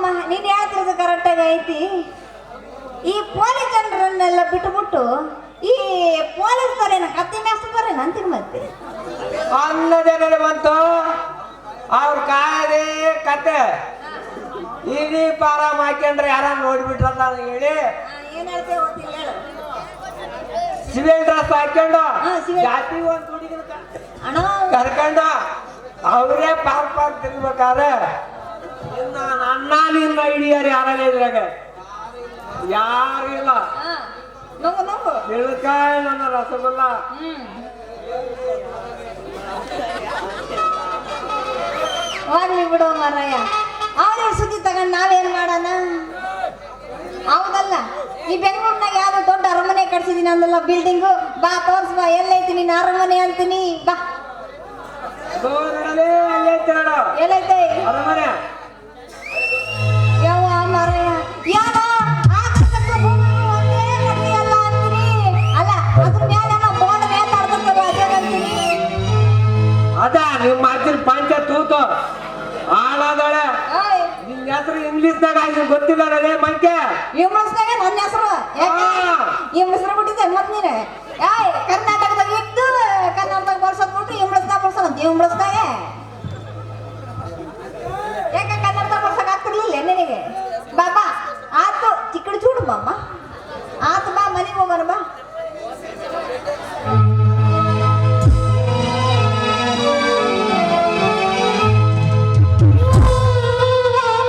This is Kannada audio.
ಮಾಮ ನೀನ್ ಹೇಳ್ತಿರೋದು ಕರೆಕ್ಟಾಗಿ ಐತಿ. ಈ ಪೊಲೀಸ್ ಜನರನ್ನೆಲ್ಲ ಬಿಟ್ಟುಬಿಟ್ಟು ಈ ಪೊಲೀಸ್ನವ್ರೇನ ಕತ್ತಿ ಮೇಸ್ತಾರೇನ ಅಂತೀನಿ ಮತ್ತೆ. ಅನ್ನದೇನ ಬಂತು ಅವ್ರ ಕಾಯದೇ ಕತೆ ಇಡೀ ಪಾರಾಮ್ ಹಾಕ್ಯಂಡ್ರೆ ಯಾರ ನೋಡ್ಬಿಟ್ರಂತ ಹೇಳಿ ಏನ್ ಹೇಳ್ತೇವೆ ಗೊತ್ತಿಲ್ಲ ಹೇಳು. ಸಿವಿಲ್ ಡ್ರೆಸ್ ಹಾಕ್ಕೊಂಡು civil. ಜಾತಿ ಒಂದ್ ಹುಡುಗಿನ ಅಣ್ಣ ಕರ್ಕೊಂಡು ಅವರೇ ಪಾರ್ಕ್ ತಿನ್ಬೇಕಾದ್ರೆ ಇನ್ನ ನನ್ನ ನಿನ್ನ ಹಿಡಿಯಾರ ಯಾರಲ್ಲ ಇದ್ರಾಗ ಯಾರಿಲ್ಲ. ನಂಗು ನಂಗು ತಿಳ್ಕಾಯ್ ನನ್ನ ರಸಗುಲ್ಲ. ಹೋಗ್ಲಿ ಬಿಡು ಮಾರಾಯ. ಅವ್ರ ಸುದ್ದಿ ತಗೊಂಡು ನಾವೇನ್ ಮಾಡೋಣ? ಹೌದಲ್ಲ, ಈ ಬೆಂಗಳೂರಿನಾಗ ಯಾವ್ದೋ ದೊಡ್ಡ ಅರಮನೆ ಕಟ್ಸಿದೀನಿ ಅಂದಲ್ಲ ಬಿಲ್ಡಿಂಗು. ಬಾ ತೋರ್ಸ್ ಬಾ, ಎಲ್ಲೈತಿ ನಿನ್ನ ಅರಮನೆ ಅಂತೀನಿ. ಬಾ ಎಲ್ಲೈತೆ ಅರಮನೆ ಯಾವ ಮಾರಾಯ? ಯಾವ ಆಕಾಶಕ್ಕೆ ಭೂಮಿಗೂ ಒಂದೇ ಗತಿ ಅಲ್ಲ ಅಂತೀನಿ. ಅಲ್ಲ ಅದ್ರ ಮೇಲೆಲ್ಲ ಬೋರ್ಡ್ ನೇತಾಡ್ತಿರ್ತಲ್ಲ ಅದೇನಂತೀನಿ. ಅದ ನಿಮ್ಮ ಅಜ್ಜನ ಪಂಚ ತೂತು ಹಾಳಾದಳೆ. ಓಯ್ ನಿನ್ನ ಹೆಸರು ಇಂಗ್ಲಿಷ್ನಾಗ ಗೊತ್ತಿಲ್ಲ ನನಗೆ ಮಂಕೆ. ಇಂಗ್ಲಿಷ್ನಾಗ ನನ್ನ ಹೆಸರು ಇಂಗ್ಲಿಷ್ನ ಬಿಟ್ಟಿದ್ದೆ ಮತ್ ನೀನು. ಕರ್ನಾಟಕದಾಗ ಇದ್ದು ಕನ್ನಡದಾಗ ಬರ್ಸೋದ್ ಬಿಟ್ಟು ಇಂಗ್ಲಿಷ್ನಾಗ ಬರ್ಸೋಣ. ಇಂಗ್ಲಿಷ್ನಾಗ